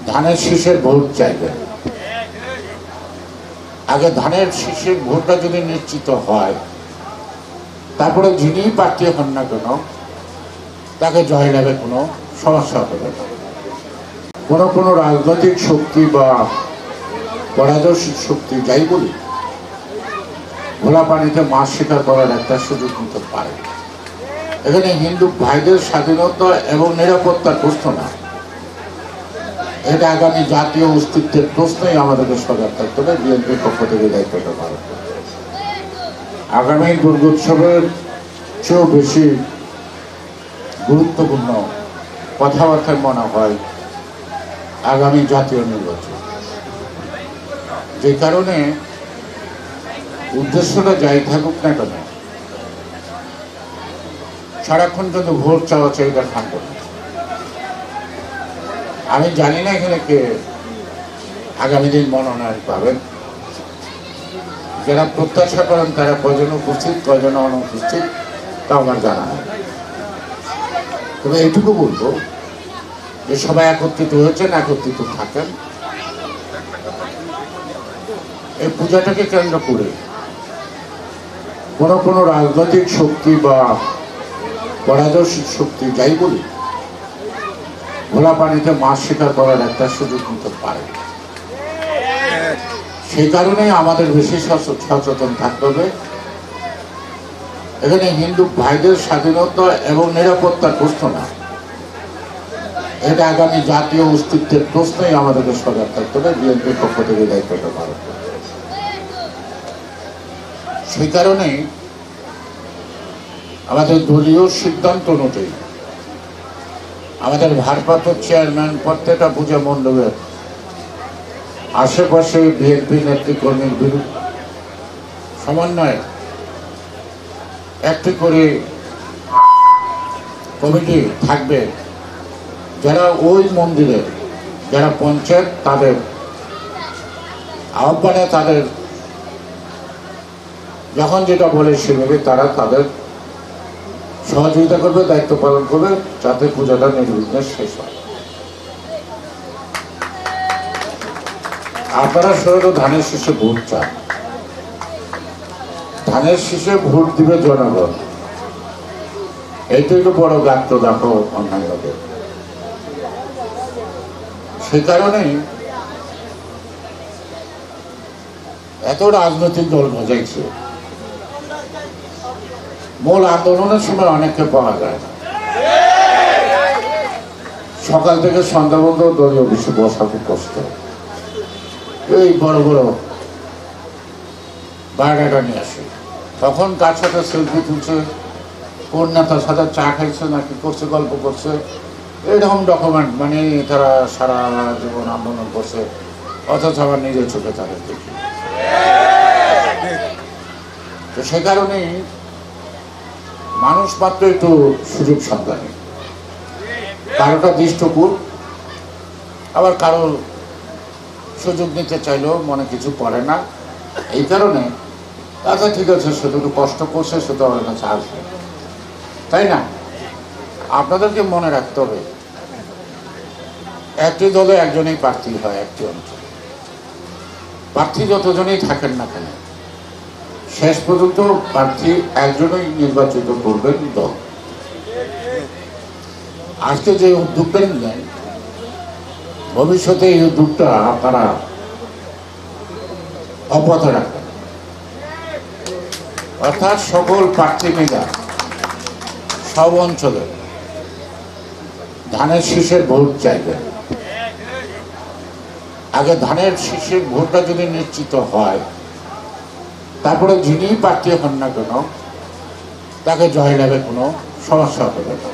ধানের শীষের ভোট চাইবেন। আগে ধানের শীষের ভোটটা যদি নিশ্চিত হয়, তারপরে যিনি প্রার্থী হন না কেন তাকে জয়লাভে কোনো সমস্যা হবে না। কোনো রাজনৈতিক শক্তি বা পরাদর্শী শক্তি যাই বলি, ঘোলা পানিতে মাছ শিকার করার একটা সুযোগ নিতে পারে। এখানে হিন্দু ভাইদের স্বাধীনতা এবং নিরাপত্তার প্রশ্ন না, এটা আগামী জাতীয় অস্তিত্বের প্রশ্নই আমাদেরকে সজাগ থাকতে হবে। বিএনপির পক্ষ থেকে দায়িত্বটা পালন করবে। আগামী দুর্গোৎসবের চেয়েও বেশি গুরুত্বপূর্ণ কথাবার্তায় মনে হয় আগামী জাতীয় নির্বাচন। যে কারণে উদ্দেশ্যটা যাই থাকুক না কেন, সারাক্ষণ কিন্তু ভোট চাওয়া চাহিদা থাকবে না। আমি জানি না এখানে কে আগামী দিন মনোনয়ন পাবেন। যারা প্রত্যাশা করেন তারা কয়জন উপস্থিত কয়জন অনুপস্থিত তা আমার জানা নেই। তবে এইটুকু বলবো যে সবাই একত্রিত হয়েছেন, একত্রিত থাকেন। এই পূজাটাকে কেন্দ্র করে কোনো রাজনৈতিক শক্তি বা পরাদর্শী শক্তি যাই বলি, ঘোলা পানিতে মাছ শিকার করার একটা সুযোগ নিতে পারে। সেই কারণে আমাদের বেশি সচেতন থাকতে হবে। এখানে হিন্দু ভাইদের স্বাধীনতা এবং নিরাপত্তার প্রশ্ন না, এটা আগামী জাতীয় অস্তিত্বের প্রশ্নই আমাদেরকে সজাগ থাকতে হবে। বিএনপির পক্ষ থেকে দায়িত্বটা পালন করবে। সেই কারণেই আমাদের দলীয় সিদ্ধান্ত অনুযায়ী আমাদের ভারপ্রাপ্ত চেয়ারম্যান প্রত্যেকটা পূজা মণ্ডপের আশেপাশে বিএনপি নেতৃকর্মীর বিরুদ্ধে সমন্বয়ে একটি করে কমিটি থাকবে, যারা ওই মন্দিরে যারা পঞ্চায়েত তাদের আহ্বানে তাদের যখন যেটা বলে সেভাবে তারা তাদের সহযোগিতা করবে, দায়িত্ব পালন করবে, যাতে পূজাটা নির্বিঘ্নে শেষ হয়। আপনারা শুধু ধানের শীষে ভোট চান, ধানের শীষে ভোট দিবে জনগণ, এইটাই তো বড় গাত্র দেখো অন্যান্য। সে কারণেই এত রাজনৈতিক দল বোঝাইছে। মূল আন্দোলনের সময় অনেককে পাওয়া যায় না। সকাল থেকে সন্ধ্যা পর্যন্ত দলীয় অফিসে বসা খুব কষ্ট। এই বড় বড় বায়োডাটা নিয়ে আসে, তখন কার সাথে সেলফি তুলছে, কোন নেতার সাথে চা খাইছে নাকি করছে, গল্প করছে, এরকম ডকুমেন্ট মানে তারা সারা জীবন আন্দোলন করছে, অথচ আমার নিজের চোখে তাদের দেখি। তো সে কারণেই মানুষ মাত্র একটু সুযোগ সন্ধানী, কারোটা দৃষ্টপুর, আবার কারো সুযোগ নিতে চাইলেও মনে কিছু পড়ে না। এই কারণে আচ্ছা ঠিক আছে, সে তো একটু কষ্ট করছে, সে তো আমার কাছে আসবে, তাই না? আপনাদেরকে মনে রাখতে হবে, একটি দলে একজনই প্রার্থী হয়। একটি অঞ্চলে প্রার্থী যতজনই থাকেন না কেন, শেষ পর্যন্ত প্রার্থী একজনই নির্বাচিত করবেন দল। আজকে যে উদ্যোগটা নিলেন, ভবিষ্যতে এই উদ্যোগটা আপনারা অব্যাহত রাখবেন। অর্থাৎ সকল প্রার্থী মিলে সব অঞ্চলে ধানের শীষের ভোট চাইবেন। আগে ধানের শীষের ভোটটা যদি নিশ্চিত হয়, তারপরে যিনি প্রার্থী হন না কেন তাকে জয়লাভে কোনো সমস্যা হবে না।